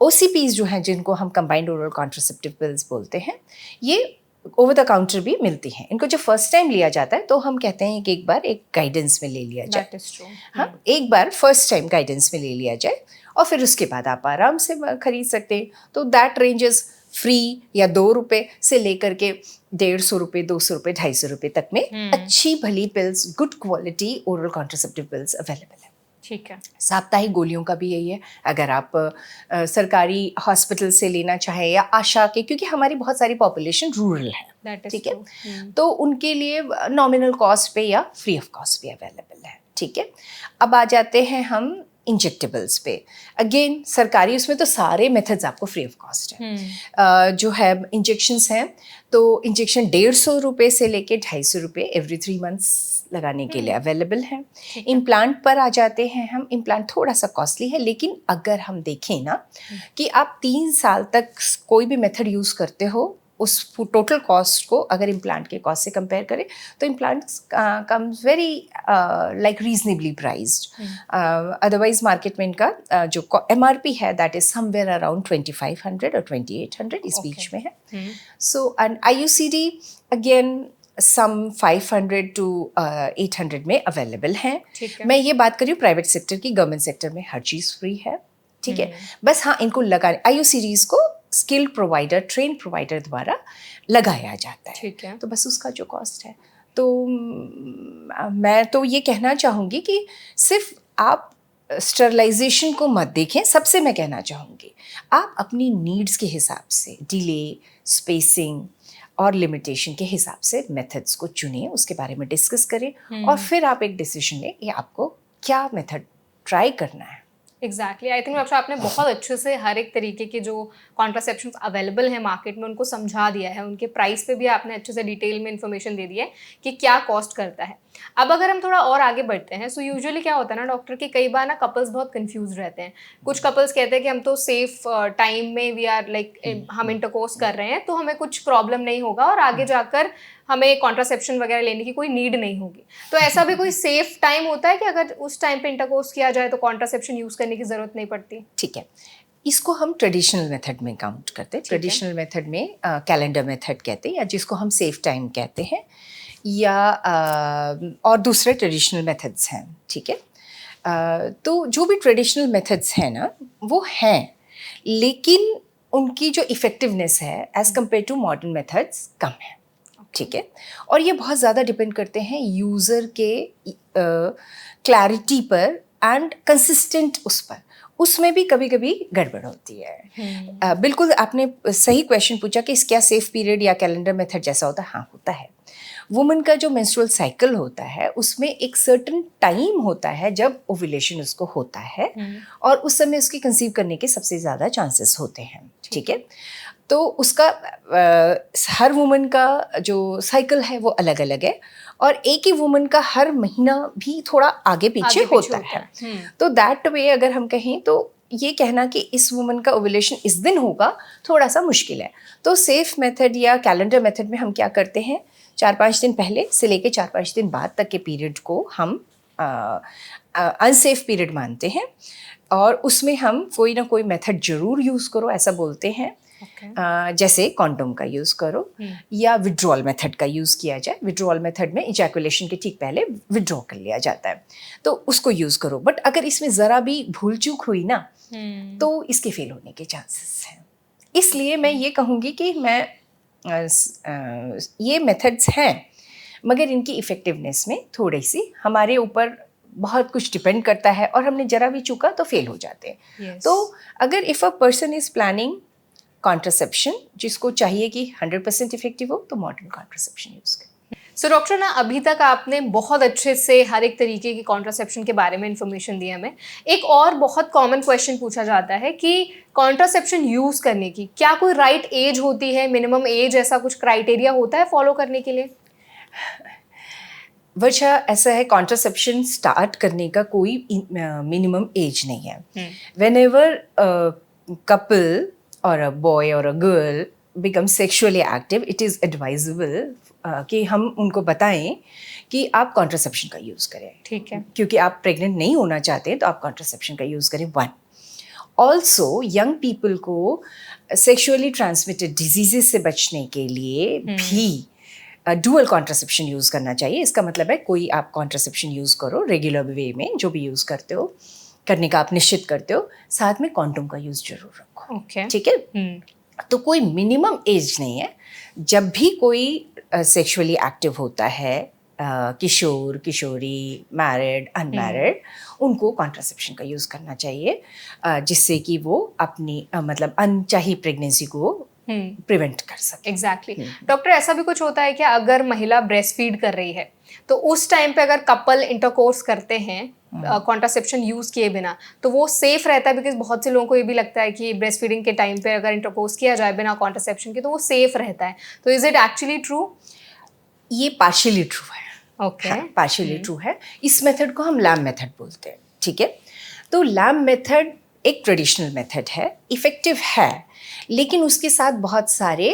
OCPs जो हैं जिनको हम कंबाइंड ओरल कॉन्ट्रासेप्टिव पिल्स बोलते हैं, ये ओवर द काउंटर भी मिलती हैं। इनको जब फर्स्ट टाइम लिया जाता है तो हम कहते हैं कि एक बार एक गाइडेंस में ले लिया जाए। That is true. हाँ, एक बार फर्स्ट टाइम गाइडेंस में ले लिया जाए और फिर उसके बाद आप आराम से खरीद सकते हैं। तो दैट रेंजेस फ्री या 2 रुपये से लेकर के 150 रुपये, 200 रुपये, 250 रुपये तक में अच्छी भली pills, good quality oral contraceptive pills available है। ठीक है। साप्ताहिक गोलियों का भी यही है। अगर आप सरकारी हॉस्पिटल से लेना चाहें या आशा के, क्योंकि हमारी बहुत सारी पॉपुलेशन रूरल है, ठीक है, तो उनके लिए नॉमिनल कॉस्ट पे या फ्री ऑफ कॉस्ट भी अवेलेबल है। ठीक है, अब आ जाते हैं हम इंजेक्टेबल्स पे। अगेन सरकारी उसमें तो सारे मेथड्स आपको फ्री ऑफ कॉस्ट है। जो है इंजेक्शंस हैं, तो इंजेक्शन 150 रुपये से लेके 250 रुपये एवरी 3 मंथ्स लगाने के लिए अवेलेबल है। इम्प्लांट पर आ जाते हैं हम। इम्प्लांट थोड़ा सा कॉस्टली है, लेकिन अगर हम देखें ना कि आप 3 साल तक कोई भी मेथड यूज़ करते हो, उस टोटल कॉस्ट को अगर इम्प्लांट के कॉस्ट से कंपेयर करें तो implants comes very like reasonably priced. Otherwise market में इनका जो MRP है दैट इज समवेयर अराउंड 2500 और 2800 इस बीच में है। So and IUCD again some 500 to 800 में अवेलेबल हैं। मैं ये बात कर रही हूँ प्राइवेट सेक्टर की। गवर्नमेंट सेक्टर में हर चीज़ फ्री है। ठीक है, बस हाँ इनको लगाने IUCDs को स्किल प्रोवाइडर, ट्रेन प्रोवाइडर द्वारा लगाया जाता है। ठीक है, तो बस उसका जो कॉस्ट है। तो मैं तो ये कहना चाहूँगी कि सिर्फ आप स्टरलाइजेशन को मत देखें। सबसे मैं कहना चाहूँगी आप अपनी नीड्स के हिसाब से डिले, स्पेसिंग और लिमिटेशन के हिसाब से मेथड्स को चुनिए, उसके बारे में डिस्कस करें और फिर आप एक डिसीजन लें कि आपको क्या मेथड ट्राई करना है। एग्जैक्टली। आई थिंक डॉक्टर आपने बहुत अच्छे से हर एक तरीके के जो कॉन्ट्रासेप्शन अवेलेबल है मार्केट में उनको समझा दिया है। उनके प्राइस पे भी आपने अच्छे से डिटेल में इन्फॉर्मेशन दे दी है कि क्या कॉस्ट करता है। अब अगर हम थोड़ा और आगे बढ़ते हैं, सो यूजुअली क्या होता है ना डॉक्टर कि कई बार ना कपल्स बहुत कंफ्यूज रहते हैं। कुछ कपल्स कहते हैं कि हम तो सेफ टाइम में वी आर लाइक हम इंटरकोर्स कर रहे हैं तो हमें कुछ प्रॉब्लम नहीं होगा और आगे जाकर हमें कॉन्ट्रासेप्शन वगैरह लेने की कोई नीड नहीं होगी। तो ऐसा भी कोई सेफ टाइम होता है कि अगर उस टाइम पे इंटरकोर्स किया जाए तो कॉन्ट्रासेप्शन यूज़ करने की ज़रूरत नहीं पड़ती? ठीक है, इसको हम ट्रेडिशनल मेथड में काउंट करते हैं। ट्रेडिशनल मेथड में कैलेंडर मेथड कहते हैं या जिसको हम सेफ टाइम कहते हैं, या और दूसरे ट्रेडिशनल मेथड्स हैं। ठीक है, तो जो भी ट्रेडिशनल मेथड्स हैं ना वो हैं, लेकिन उनकी जो इफ़ेक्टिवनेस है as compare to modern methods कम है। ठीक है, और ये बहुत ज़्यादा डिपेंड करते हैं यूज़र के क्लैरिटी पर एंड कंसिस्टेंट उस पर। उसमें भी कभी कभी गड़बड़ होती है। बिल्कुल आपने सही क्वेश्चन पूछा कि क्या सेफ पीरियड या कैलेंडर मेथड जैसा होता है? हाँ, होता है। वुमन का जो मेंस्ट्रुअल साइकिल होता है उसमें एक सर्टेन टाइम होता है जब ओव्यूलेशन उसको होता है और उस समय उसकी कंसीव करने के सबसे ज़्यादा चांसेस होते हैं। ठीक है, तो उसका हर वुमन का जो साइकिल है वो अलग अलग है और एक ही वुमन का हर महीना भी थोड़ा आगे पीछे होता है। तो दैट वे अगर हम कहें तो ये कहना कि इस वुमन का ओव्यूलेशन इस दिन होगा थोड़ा सा मुश्किल है। तो सेफ मेथड या कैलेंडर मेथड में हम क्या करते हैं, 4-5 दिन पहले से लेके 4-5 दिन बाद तक के पीरियड को हम अनसेफ पीरियड मानते हैं और उसमें हम कोई ना कोई मेथड ज़रूर यूज़ करो ऐसा बोलते हैं। जैसे कॉन्डोम का यूज़ करो या विड्रॉल मेथड का यूज़ किया जाए। विड्रॉल मेथड में इजैकुलेशन के ठीक पहले विड्रॉ कर लिया जाता है, तो उसको यूज़ करो। बट अगर इसमें ज़रा भी भूल चूक हुई ना तो इसके फेल होने के चांसेस हैं। इसलिए मैं ये कहूँगी कि ये मेथड्स हैं मगर इनकी इफ़ेक्टिवनेस में थोड़ी सी हमारे ऊपर बहुत कुछ डिपेंड करता है और हमने ज़रा भी चूका तो फेल हो जाते हैं। तो अगर if a person is planning contraception जिसको चाहिए कि 100% इफेक्टिव हो तो मॉडर्न कॉन्ट्रासेप्शन यूज़ करें। सो डॉक्टर ना अभी तक आपने बहुत अच्छे से हर एक तरीके की कॉन्ट्रासेप्शन के बारे में इन्फॉर्मेशन दी हमें। एक और बहुत कॉमन क्वेश्चन पूछा जाता है कि कॉन्ट्रासेप्शन यूज़ करने की क्या कोई राइट एज होती है, मिनिमम एज, ऐसा कुछ क्राइटेरिया होता है फॉलो करने के लिए? वजह ऐसा है, कॉन्ट्रासेप्शन स्टार्ट करने का कोई मिनिमम एज नहीं है। Whenever couple or a boy or a girl become sexually active, it is advisable कि हम उनको बताएं कि आप कॉन्ट्रासेप्शन का यूज़ करें। ठीक है, क्योंकि आप प्रेग्नेंट नहीं होना चाहते तो आप कॉन्ट्रासेप्शन का यूज़ करें। 1 ऑल्सो यंग पीपल को सेक्सुअली ट्रांसमिटेड डिजीजेस से बचने के लिए भी डुअल कॉन्ट्रासेप्शन यूज़ करना चाहिए। इसका मतलब है कोई आप कॉन्ट्रासेप्शन यूज़ करो रेगुलर वे में, जो भी यूज़ करते हो, करने का आप निश्चित करते हो, साथ में कॉन्डोम का यूज़ जरूर रखो। ओके, ठीक है। तो कोई मिनिमम एज नहीं है। जब भी कोई सेक्सुअली एक्टिव होता है, किशोर किशोरी, मैरिड अनमैरिड, उनको कॉन्ट्रासेप्शन का यूज़ करना चाहिए, जिससे कि वो अपनी मतलब अनचाही प्रेगनेंसी को प्रिवेंट कर सके। एग्जैक्टली। डॉक्टर, ऐसा भी कुछ होता है कि अगर महिला ब्रेस्ट फीड कर रही है तो उस टाइम पे अगर कपल इंटरकोर्स करते हैं कॉन्ट्रासेप्शन यूज किए बिना, तो वो सेफ रहता है? बिकॉज बहुत से लोगों को ये भी लगता है कि ब्रेस्ट फीडिंग के टाइम पे अगर इंटरकोर्स किया जाए बिना कॉन्ट्रासेप्शन के तो वो सेफ रहता है, तो इज इट एक्चुअली ट्रू? ये पार्शियली ट्रू है। ओके, पार्शियली ट्रू है। इस मेथड को हम लैम मेथड बोलते हैं। ठीक है। तो लैम मेथड एक ट्रेडिशनल मेथड है, इफ़ेक्टिव है, लेकिन उसके साथ बहुत सारे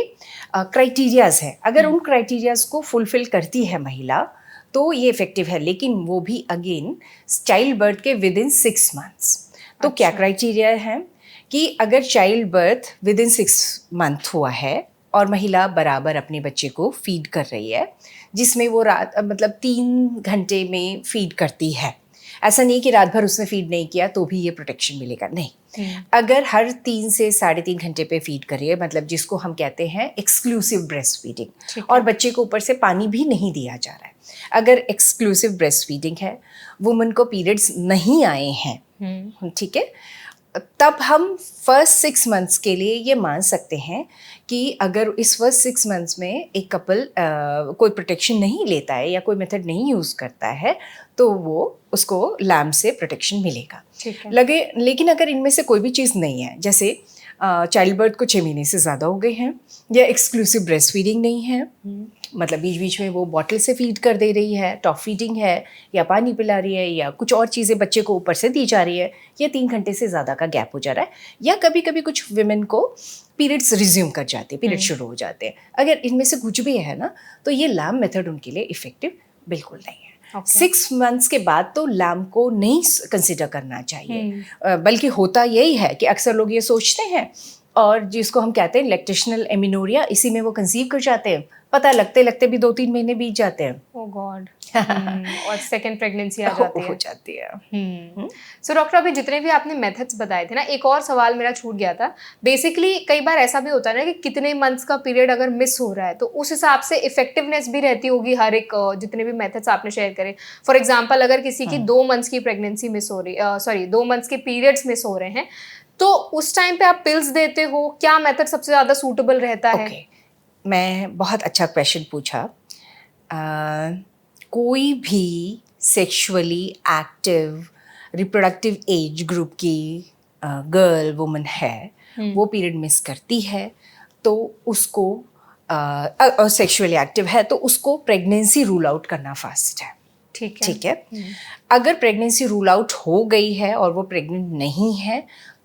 क्राइटेरियाज हैं। अगर उन क्राइटेरियाज को फुलफिल करती है महिला तो ये इफ़ेक्टिव है, लेकिन वो भी अगेन चाइल्ड बर्थ के विद इन 6 मंथ्स। तो क्या क्राइटेरिया है कि अगर child birth with in 6 month हुआ है और महिला बराबर अपने बच्चे को फीड कर रही है, जिसमें वो रात मतलब 3 घंटे में फीड करती है, ऐसा नहीं कि रात भर उसने फीड नहीं किया तो भी ये प्रोटेक्शन मिलेगा, नहीं। अगर हर 3 से 3.5 घंटे पे फीड कर रही है, मतलब जिसको हम कहते हैं एक्सक्लूसिव ब्रेस्ट फीडिंग, और बच्चे को ऊपर से पानी भी नहीं दिया जा रहा है, अगर एक्सक्लूसिव ब्रेस्ट फीडिंग है, वुमन को पीरियड्स नहीं आए हैं, ठीक है, तब हम फर्स्ट 6 मंथ्स के लिए ये मान सकते हैं कि अगर इस फर्स्ट 6 मंथ्स में एक कपल कोई प्रोटेक्शन नहीं लेता है या कोई मेथड नहीं यूज़ करता है तो वो उसको लैम्प से प्रोटेक्शन मिलेगा। लगे, लेकिन अगर इनमें से कोई भी चीज़ नहीं है, जैसे चाइल्ड बर्थ को 6 महीने से ज़्यादा हो गए हैं, या एक्सक्लूसिव ब्रेस्ट फीडिंग नहीं है, मतलब बीच बीच में वो बॉटल से फीड कर दे रही है, टॉप फीडिंग है, या पानी पिला रही है, या कुछ और चीज़ें बच्चे को ऊपर से दी जा रही है, या 3 घंटे से ज़्यादा का गैप हो जा रहा है, या कभी कभी कुछ विमेन को पीरियड्स रिज्यूम कर जाते हैं, पीरियड शुरू हो जाते हैं, अगर इनमें से कुछ भी है ना, तो ये लैम्प मेथड उनके लिए इफेक्टिव बिल्कुल नहीं है। 6 मंथ्स के बाद तो लैम्प को नहीं कंसिडर करना चाहिए, बल्कि होता यही है कि अक्सर लोग ये सोचते हैं, और जिसको हम कहते हैं लैक्टेशनल एमिनोरिया, इसी में वो कंसीव कर जाते हैं, पता लगते लगते भी 2-3 महीने बीत जाते हैं। ओह गॉड। और सेकंड प्रेगनेंसी आ जाती है। सो डॉक्टर, अभी जितने भी आपने मेथड्स बताए थे ना, एक और सवाल मेरा छूट गया था। बेसिकली कई बार ऐसा भी होता है ना कि कितने मंथ्स का पीरियड अगर मिस हो रहा है तो उस हिसाब से इफेक्टिवनेस भी रहती होगी हर एक जितने भी मेथड्स आपने शेयर करे। फॉर एग्जाम्पल, अगर किसी की 2 मंथ्स की प्रेगनेंसी मिस हो रही 2 मंथ्स के पीरियड्स मिस हो रहे हैं, तो उस टाइम पे आप पिल्स देते हो? क्या मेथड सबसे ज़्यादा सूटेबल रहता है? मैं बहुत अच्छा क्वेश्चन पूछा। कोई भी sexually active reproductive age group की गर्ल वुमन है, वो पीरियड मिस करती है तो उसको और सेक्सुअली एक्टिव है तो उसको प्रेगनेंसी रूल आउट करना फास्ट है। ठीक है। अगर प्रेगनेंसी रूल आउट हो गई है और वो प्रेग्नेंट नहीं है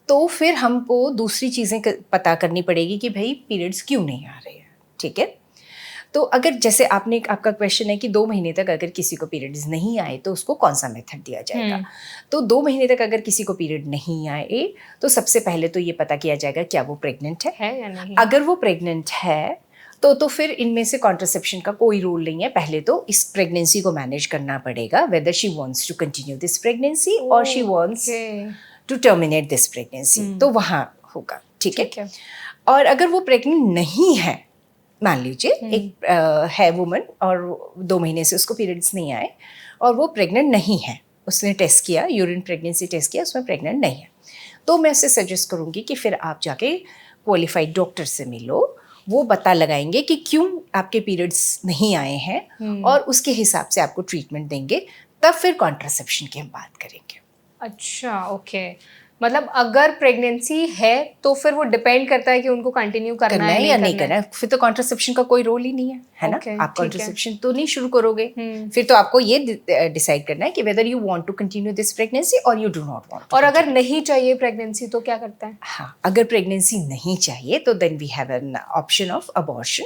तो फिर हमको दूसरी चीज़ें पता करनी पड़ेगी कि भाई पीरियड्स क्यों नहीं आ रहे हैं। ठीक है। तो अगर जैसे आपका क्वेश्चन है कि 2 महीने तक अगर किसी को पीरियड्स नहीं आए तो उसको कौन सा मेथड दिया जाएगा, तो 2 महीने तक अगर किसी को पीरियड नहीं आए तो सबसे पहले तो ये पता किया जाएगा क्या वो प्रेग्नेंट है या नहीं। अगर वो प्रेग्नेंट है तो फिर इनमें से कॉन्ट्रासेप्शन का कोई रोल नहीं है। पहले तो इस प्रेगनेंसी को मैनेज करना पड़ेगा, whether she wants to continue this pregnancy और she wants to terminate this pregnancy, तो वहाँ होगा। ठीक है। और अगर वो प्रेग्नेंट नहीं है, मान लीजिए एक है वुमन और 2 महीने से उसको पीरियड्स नहीं आए और वो प्रेग्नेंट नहीं है, उसने टेस्ट किया, यूरिन प्रेगनेंसी टेस्ट किया, उसमें प्रेग्नेंट नहीं है, तो मैं उसे सजेस्ट करूँगी कि फिर आप जाके क्वालिफाइड डॉक्टर से मिलो, वो पता लगाएंगे कि क्यों आपके पीरियड्स नहीं आए हैं और उसके हिसाब से आपको ट्रीटमेंट देंगे, तब फिर कॉन्ट्रासेप्शन की हम बात करेंगे। अच्छा, ओके। मतलब अगर प्रेगनेंसी है तो फिर वो डिपेंड करता है कि उनको कंटिन्यू करना है या नहीं करना है। फिर तो कॉन्ट्रासेप्शन का कोई रोल ही नहीं है ना। आप कॉन्ट्रासेप्शन तो नहीं शुरू करोगे, फिर तो आपको ये डिसाइड करना है कि whether you want to continue this pregnancy और यू डू नॉट वांट। और अगर नहीं चाहिए प्रेगनेंसी तो क्या करता है? हाँ, अगर प्रेगनेंसी नहीं चाहिए तो then we have an option of abortion,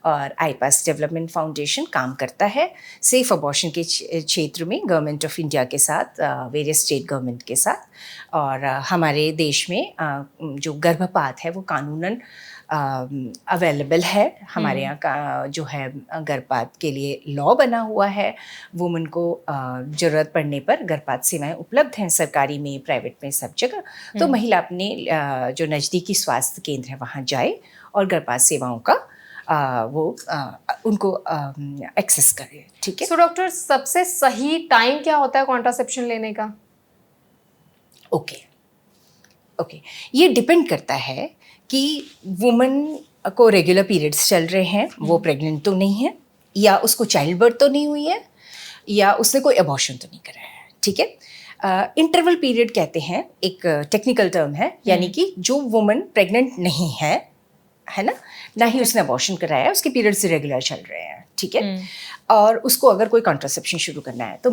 और आईपास डेवलपमेंट फाउंडेशन काम करता है सेफ अबॉर्शन के क्षेत्र में गवर्नमेंट ऑफ इंडिया के साथ, वेरियस स्टेट गवर्नमेंट के साथ। और हमारे देश में जो गर्भपात है वो कानूनन अवेलेबल है। हमारे यहाँ का जो है गर्भपात के लिए लॉ बना हुआ है। वुमन को ज़रूरत पड़ने पर गर्भपात सेवाएं उपलब्ध हैं, सरकारी में, प्राइवेट में, सब जगह। तो महिला अपने जो नज़दीकी स्वास्थ्य केंद्र है वहाँ जाए और गर्भपात सेवाओं का उनको एक्सेस करें। ठीक है। सो डॉक्टर, सबसे सही टाइम क्या होता है कॉन्ट्रासेप्शन लेने का? ओके, ये डिपेंड करता है कि वुमन को रेगुलर पीरियड्स चल रहे हैं, वो प्रेग्नेंट तो नहीं है, या उसको चाइल्ड बर्थ तो नहीं हुई है, या उसने कोई अबॉर्शन तो नहीं कराया है। ठीक है। इंटरवल पीरियड कहते हैं, एक टेक्निकल टर्म है, यानी कि जो वुमन प्रेग्नेंट नहीं है ना ही उसने अबॉर्शन कराया है, उसके पीरियड्स रेगुलर चल रहे हैं। ठीक है। और उसको अगर कोई कॉन्ट्रासेप्शन शुरू करना है तो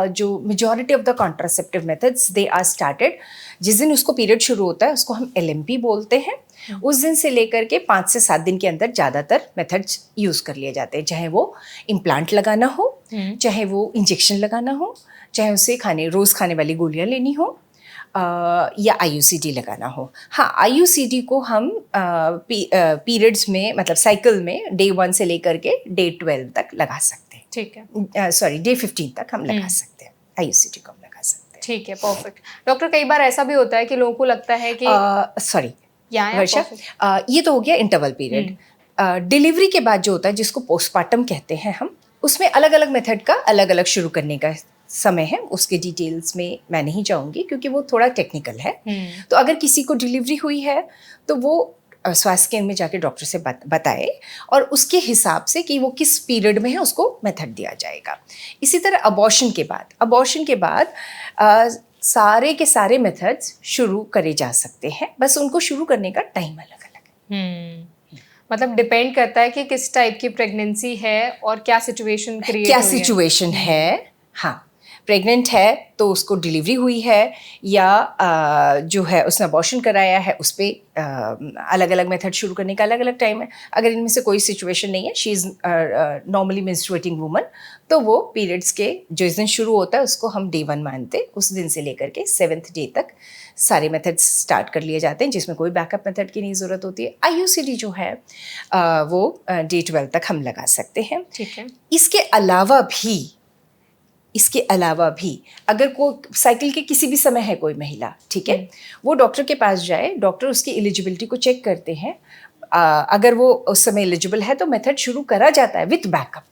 जो majority of the contraceptive methods they are started, जिस दिन उसको पीरियड शुरू होता है उसको हम LMP बोलते हैं। उस दिन से लेकर के 5 से 7 दिन के अंदर ज़्यादातर मेथड्स यूज़ कर लिए जाते हैं, चाहे वो इम्प्लांट लगाना हो, चाहे वो इंजेक्शन लगाना हो, चाहे उसे रोज़ खाने वाली गोलियाँ लेनी हो, या IUCD लगाना हो। हाँ, IUCD को हम पीरियड्स में, मतलब साइकिल में डे 1 से लेकर के डे 12 तक लगा सकते हैं। ठीक है। सॉरी, डे 15 तक हम लगा सकते हैं, IUCD को हम लगा सकते हैं। ठीक है, परफेक्ट। डॉक्टर, कई बार ऐसा भी होता है कि लोगों को लगता है कि वर्षा, ये तो हो गया इंटरवल पीरियड। डिलीवरी के बाद जो होता है, जिसको पोस्टमार्टम कहते हैं हम, उसमें अलग अलग मेथड का अलग अलग शुरू करने का समय है। उसके डिटेल्स में मैं नहीं जाऊंगी क्योंकि वो थोड़ा टेक्निकल है। तो अगर किसी को डिलीवरी हुई है तो वो स्वास्थ्य केंद्र में जाके डॉक्टर से बताए और उसके हिसाब से कि वो किस पीरियड में है उसको मेथड दिया जाएगा। इसी तरह अबॉर्शन के बाद सारे के सारे मेथड्स शुरू करे जा सकते हैं, बस उनको शुरू करने का टाइम अलग अलग है। मतलब डिपेंड करता है कि किस टाइप की प्रेगनेंसी है और क्या सिचुएशन है। हाँ, प्रेग्नेंट है तो उसको डिलीवरी हुई है, या जो है उसने अबॉर्शन कराया है, उस पर अलग अलग मेथड शुरू करने का अलग अलग टाइम है। अगर इनमें से कोई सिचुएशन नहीं है, she is normally menstruating woman, तो वो पीरियड्स के जो इस दिन शुरू होता है उसको हम डे 1 मानते, उस दिन से लेकर के 7th डे तक सारे मेथड्स स्टार्ट कर लिए जाते हैं, जिसमें कोई बैकअप मेथड की नहीं ज़रूरत होती है। IUCD जो है वो डे 12 तक हम लगा सकते हैं। ठीक है। इसके अलावा भी अगर कोई साइकिल के किसी भी समय है कोई महिला, ठीक है, वो डॉक्टर के पास जाए, डॉक्टर उसकी एलिजिबिलिटी को चेक करते हैं। अगर वो उस समय एलिजिबल है तो मेथड शुरू करा जाता है विथ बैकअप।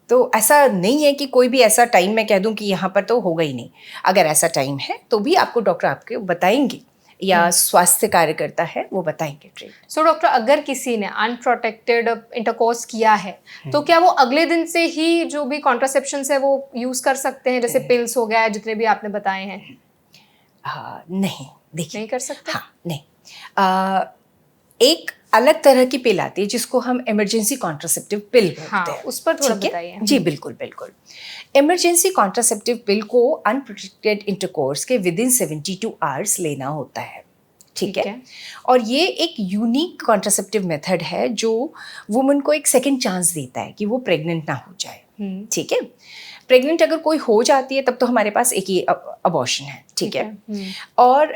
तो ऐसा नहीं है कि कोई भी ऐसा टाइम मैं कह दूं कि यहाँ पर तो होगा ही नहीं। अगर ऐसा टाइम है तो भी आपको डॉक्टर आपके बताएंगे, या स्वास्थ्य कार्यकर्ता है वो बताएंगे ट्रीट। सो डॉक्टर, अगर किसी ने अनप्रोटेक्टेड इंटरकोर्स किया है तो क्या वो अगले दिन से ही जो भी कॉन्ट्रासेप्शंस है वो यूज कर सकते हैं, जैसे पिल्स हो गया, जितने भी आपने बताए हैं? नहीं, देखिए, नहीं कर सकते। हाँ, नहीं। एक अलग तरह की पिल आती है जिसको हम इमरजेंसी कॉन्ट्रासेप्टिव पिल बोलते हैं। उस पर थोड़ा बताइए। जी बिल्कुल। इमरजेंसी कॉन्ट्रासेप्टिव पिल को अनप्रोटेक्टेड इंटरकोर्स के विदिन 72 आवर्स लेना होता है। ठीक है। और ये एक यूनिक कॉन्ट्रासेप्टिव मेथड है जो वुमन को एक सेकेंड चांस देता है कि वो प्रेग्नेंट ना हो जाए। ठीक है। प्रेग्नेंट अगर कोई हो जाती है तब तो हमारे पास एक ही अबॉर्शन है। ठीक है। और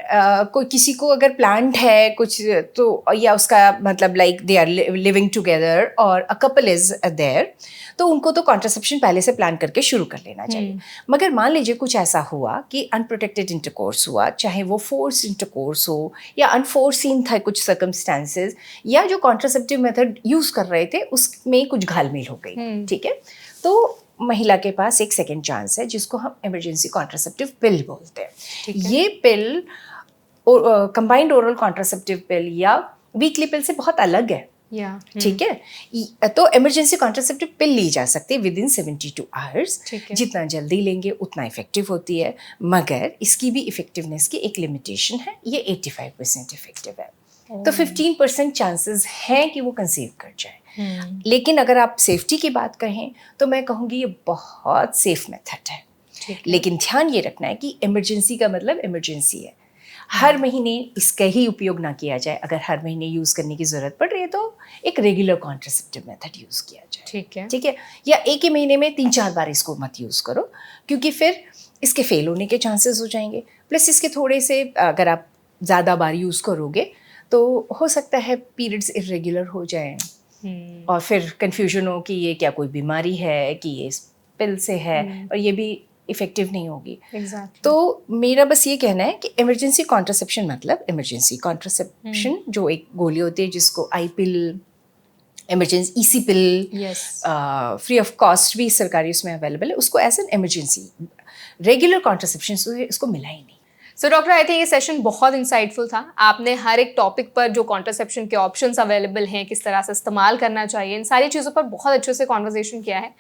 कोई किसी को अगर प्लान्ड है कुछ, तो या उसका मतलब like they are living together और अ कपल इज देयर, तो उनको तो कॉन्ट्रासेप्शन पहले से प्लान करके शुरू कर लेना चाहिए। मगर मान लीजिए कुछ ऐसा हुआ कि अनप्रोटेक्टेड इंटरकोर्स हुआ, चाहे वो फोर्स इंटरकोर्स हो या अनफोर्सीन था कुछ सर्कमस्टांसेस, या जो कॉन्ट्रासेप्टिव मेथड यूज कर रहे थे उसमें कुछ घालमेल हो गई। ठीक है। तो महिला के पास एक सेकेंड चांस है जिसको हम इमरजेंसी कॉन्ट्रासेप्टिव पिल बोलते हैं। ये पिल कंबाइंड ओरल कॉन्ट्रासेप्टिव पिल या वीकली पिल से बहुत अलग है। ठीक है। तो इमरजेंसी कॉन्ट्रासेप्टिव पिल ली जा सकती है विदिन 72 आवर्स। जितना जल्दी लेंगे उतना इफेक्टिव होती है, मगर इसकी भी इफेक्टिवनेस की एक लिमिटेशन है, ये 85% इफेक्टिव है। तो 15% चांसेस हैं कि वो कंसीव कर जाए। लेकिन अगर आप सेफ्टी की बात कहें तो मैं कहूँगी ये बहुत सेफ मेथड है। लेकिन ध्यान ये रखना है कि इमरजेंसी का मतलब इमरजेंसी है। हर महीने इसका ही उपयोग ना किया जाए। अगर हर महीने यूज़ करने की ज़रूरत पड़ रही है तो एक रेगुलर कॉन्ट्रासेप्टिव मेथड यूज़ किया जाए। ठीक है, या एक ही महीने में 3-4 बार इसको मत यूज़ करो, क्योंकि फिर इसके फेल होने के चांसेस हो जाएंगे। प्लस इसके थोड़े से अगर आप ज़्यादा बार यूज़ करोगे तो हो सकता है पीरियड्स इरेगुलर हो जाएं और फिर कंफ्यूजन हो कि ये क्या कोई बीमारी है, कि ये पिल से है, और ये भी इफ़ेक्टिव नहीं होगी। तो मेरा बस ये कहना है कि इमरजेंसी कॉन्ट्रासेप्शन मतलब इमरजेंसी कॉन्ट्रासेप्शन जो एक गोली होती है जिसको I pill, emergency EC pill, free of cost भी सरकारी उसमें अवेलेबल है, उसको as an emergency. Regular contraception इसको मिला ही नहीं। सो डॉक्टर, आई थिंक ये सेशन बहुत इंसाइटफुल था। आपने हर एक टॉपिक पर जो कॉन्ट्रासेप्शन के ऑप्शंस अवेलेबल हैं, किस तरह से इस्तेमाल करना चाहिए, इन सारी चीज़ों पर बहुत अच्छे से कॉन्वर्सेशन किया है।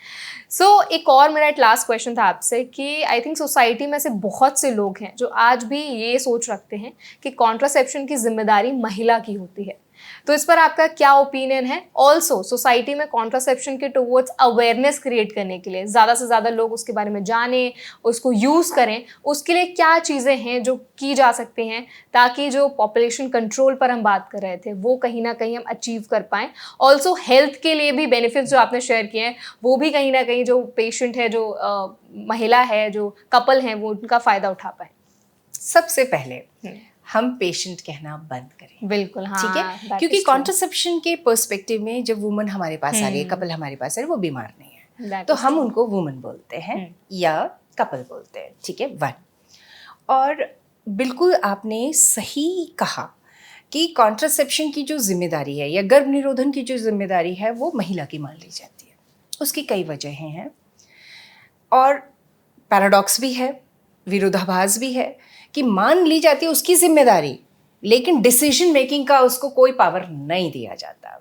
सो एक और मेरा एक लास्ट क्वेश्चन था आपसे कि आई थिंक सोसाइटी में से बहुत से लोग हैं जो आज भी ये सोच रखते हैं कि कॉन्ट्रासेप्शन की जिम्मेदारी महिला की होती है। तो इस पर आपका क्या ओपिनियन है? ऑल्सो सोसाइटी में कॉन्ट्रासेप्शन के टुवर्ड्स अवेयरनेस क्रिएट करने के लिए, ज़्यादा से ज़्यादा लोग उसके बारे में जानें, उसको यूज़ करें, उसके लिए क्या चीज़ें हैं जो की जा सकती हैं ताकि जो पॉपुलेशन कंट्रोल पर हम बात कर रहे थे वो कहीं ना कहीं हम अचीव कर पाएँ। ऑल्सो हेल्थ के लिए भी बेनिफिट्स जो आपने शेयर किए हैं वो भी कहीं ना कहीं जो पेशेंट है, जो महिला है, जो कपल हैं, वो उनका फ़ायदा उठा पाएँ। सबसे पहले हम पेशेंट कहना बंद करें। बिल्कुल, हाँ, ठीक है, क्योंकि कॉन्ट्रासेप्शन के पर्सपेक्टिव में जब वुमन हमारे पास आ रही है, कपल हमारे पास आ रही है, वो बीमार नहीं है, तो हम उनको वुमन बोलते हैं या कपल बोलते हैं। ठीक है, वन। और बिल्कुल आपने सही कहा कि कॉन्ट्रासेप्शन की जो जिम्मेदारी है या गर्भ निरोधन की जो जिम्मेदारी है वो महिला की मान ली जाती है। उसकी कई वजहें हैं और पैराडॉक्स भी है, विरोधाभास भी है कि मान ली जाती है उसकी जिम्मेदारी, लेकिन डिसीजन मेकिंग का उसको कोई पावर नहीं दिया जाता।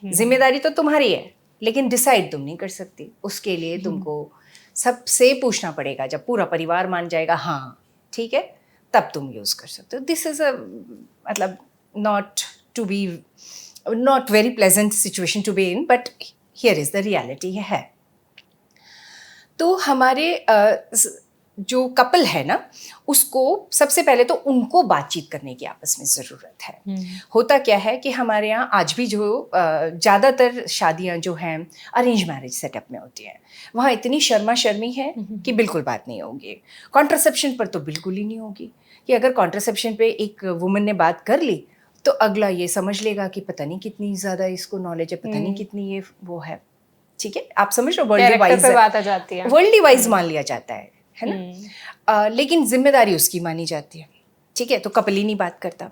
जिम्मेदारी तो तुम्हारी है, लेकिन डिसाइड तुम नहीं कर सकती। उसके लिए तुमको सबसे पूछना पड़ेगा। जब पूरा परिवार मान जाएगा हाँ ठीक है, तब तुम यूज़ कर सकते हो। दिस इज़ अ मतलब not very pleasant situation to be in, but here is the reality है। तो हमारे जो कपल है ना, उसको सबसे पहले तो उनको बातचीत करने की आपस में ज़रूरत है। होता क्या है कि हमारे यहाँ आज भी जो ज़्यादातर शादियाँ जो हैं अरेंज मैरिज सेटअप में होती हैं, वहाँ इतनी शर्मा शर्मी है कि बिल्कुल बात नहीं होगी। कॉन्ट्रासेप्शन पर तो बिल्कुल ही नहीं होगी कि अगर कॉन्ट्रासेप्शन पे एक वुमन ने बात कर ली तो अगला ये समझ लेगा कि पता नहीं कितनी ज़्यादा इसको नॉलेज है, पता नहीं कितनी ये वो है। ठीक है, आप समझ लो, वर्ल्ड वाइज बात आ जाती है, वर्ल्ड वाइज मान लिया जाता है ना। लेकिन जिम्मेदारी उसकी मानी जाती है। ठीक है, तो कपल ही नहीं बात करता,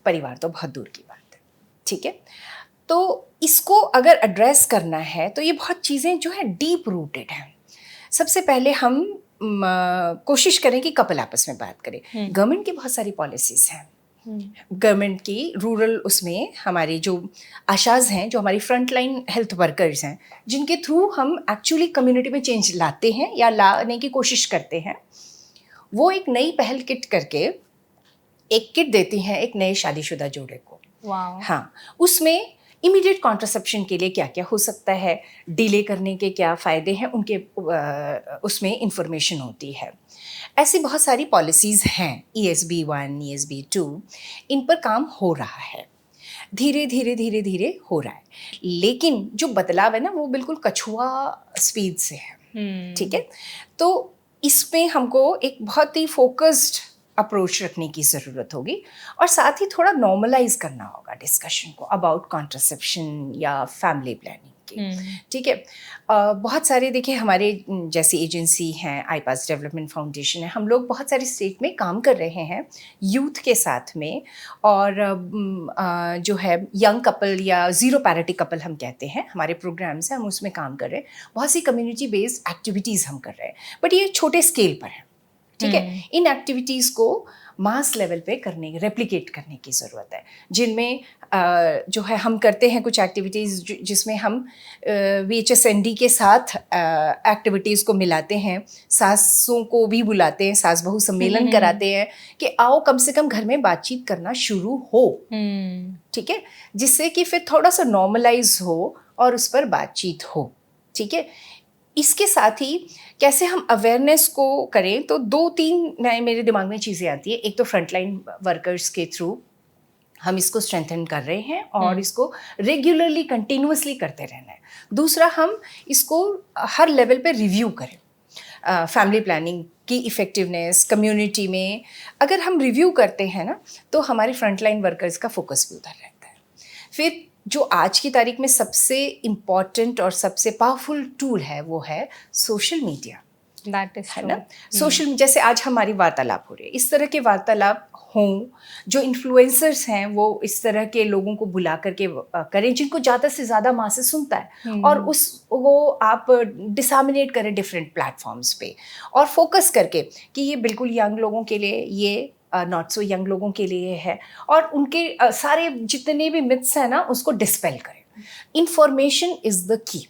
परिवार तो बहुत दूर की बात है। ठीक है, तो इसको अगर एड्रेस करना है तो ये बहुत चीज़ें जो है डीप रूटेड हैं। सबसे पहले हम कोशिश करें कि कपल आपस में बात करें। गवर्नमेंट की बहुत सारी पॉलिसीज़ हैं, गवर्नमेंट की रूरल, उसमें हमारे जो आशाज़ हैं, जो हमारी फ्रंट लाइन हेल्थ वर्कर्स हैं, जिनके थ्रू हम एक्चुअली कम्युनिटी में चेंज लाते हैं या लाने की कोशिश करते हैं, वो एक नई पहल किट करके एक किट देती हैं एक नए शादीशुदा जोड़े को। हाँ, उसमें इमीडिएट कॉन्ट्रासेप्शन के लिए क्या क्या हो सकता है, डिले करने के क्या फ़ायदे हैं, उनके उसमें इंफॉर्मेशन होती है। ऐसी बहुत सारी पॉलिसीज़ हैं, ESB 1, ESB 2, इन पर काम हो रहा है, धीरे धीरे हो रहा है। लेकिन जो बदलाव है ना, वो बिल्कुल कछुआ स्पीड से है। ठीक है, तो इसमें हमको एक बहुत ही फोकस्ड अप्रोच रखने की ज़रूरत होगी और साथ ही थोड़ा नॉर्मलाइज करना होगा डिस्कशन को अबाउट कॉन्ट्रासेप्शन या फैमिली प्लानिंग की। ठीक है, बहुत सारे देखिए हमारे जैसी एजेंसी हैं, आईपास डेवलपमेंट फाउंडेशन है, हम लोग बहुत सारे स्टेट में काम कर रहे हैं यूथ के साथ में, और जो है यंग कपल या ज़ीरो पैरिटी कपल हम कहते हैं, हमारे प्रोग्राम्स हैं, हम उसमें काम कर रहे हैं। बहुत सी कम्युनिटी बेस्ड एक्टिविटीज़ हम कर रहे हैं, बट ये छोटे स्केल पर है। ठीक है, इन एक्टिविटीज़ को मास लेवल पे करने, रेप्लिकेट करने की ज़रूरत है, जिनमें जो है हम करते हैं कुछ एक्टिविटीज़ जिसमें हम VHSND के साथ एक्टिविटीज़ को मिलाते हैं, सासों को भी बुलाते हैं, सास बहू सम्मेलन कराते हैं कि आओ कम से कम घर में बातचीत करना शुरू हो। ठीक है, जिससे कि फिर थोड़ा सा नॉर्मलाइज हो और उस पर बातचीत हो। ठीक है, इसके साथ ही कैसे हम अवेयरनेस को करें, तो 2-3 मेरे दिमाग में चीज़ें आती है। एक तो फ्रंटलाइन वर्कर्स के थ्रू हम इसको स्ट्रेंथन कर रहे हैं और इसको रेगुलरली कंटिन्यूअसली करते रहना है। दूसरा, हम इसको हर लेवल पे रिव्यू करें। फैमिली प्लानिंग की इफ़ेक्टिवनेस कम्युनिटी में अगर हम रिव्यू करते हैं ना, तो हमारे फ्रंटलाइन वर्कर्स का फोकस भी उधर रहता है। फिर जो आज की तारीख में सबसे इम्पॉर्टेंट और सबसे पावरफुल टूल है वो है सोशल मीडिया। दैट इज है ना। सोशल, जैसे आज हमारी वार्तालाप हो रही है, इस तरह के वार्तालाप हों, जो इन्फ्लुएंसर्स हैं वो इस तरह के लोगों को बुला करके करें जिनको ज़्यादा से ज़्यादा मासे सुनता है, और वो आप डिसमिनेट करें डिफरेंट प्लेटफॉर्म्स पे, और फोकस करके कि ये बिल्कुल यंग लोगों के लिए, ये नॉट सो यंग लोगों के लिए है, और उनके सारे जितने भी मिथ्स हैं ना उसको डिस्पेल करें। Information is the key.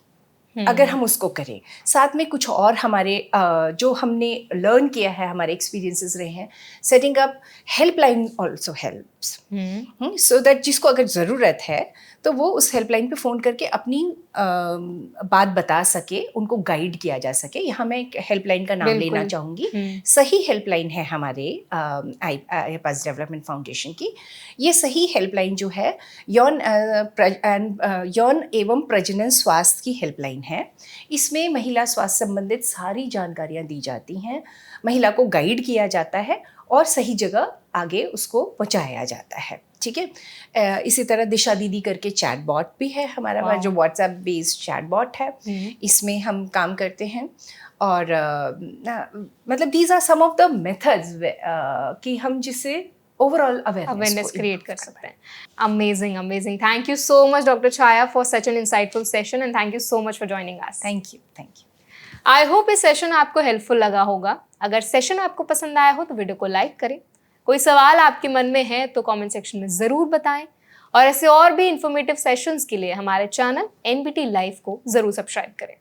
अगर हम उसको करें, साथ में कुछ और हमारे जो हमने लर्न किया है, हमारे एक्सपीरियंसेस रहे हैं, setting up helpline also helps, so that जिसको अगर ज़रूरत है तो वो उस हेल्पलाइन पे फ़ोन करके अपनी बात बता सके, उनको गाइड किया जा सके। यहाँ मैं एक हेल्पलाइन का नाम लेना चाहूँगी। सही हेल्पलाइन है हमारे पास डेवलपमेंट फाउंडेशन की। ये सही हेल्पलाइन जो है यौन एवं प्रजनन स्वास्थ्य की हेल्पलाइन है। इसमें महिला स्वास्थ्य संबंधित सारी जानकारियाँ दी जाती हैं, महिला को गाइड किया जाता है और सही जगह आगे उसको पहुँचाया जाता है। ठीक है। इसी तरह दिशा दीदी करके चैट बॉट भी है हमारा पास, जो व्हाट्सएप बेस्ड चैट बॉट है। इसमें हम काम करते हैं, और मतलब these are some of the methods कि हम जिससे ओवरऑल अवेयरनेस क्रिएट कर सकते हैं। Amazing, amazing. Thank you so much doctor Chhaya for such an insightful session, and thank you so much for joining us. Thank you, thank you. I hope इस session आपको helpful लगा होगा। अगर session आपको पसंद आया हो तो वीडियो को लाइक करें। कोई सवाल आपके मन में है तो कमेंट सेक्शन में ज़रूर बताएं, और ऐसे और भी इंफॉर्मेटिव सेशंस के लिए हमारे चैनल NBT लाइव को ज़रूर सब्सक्राइब करें।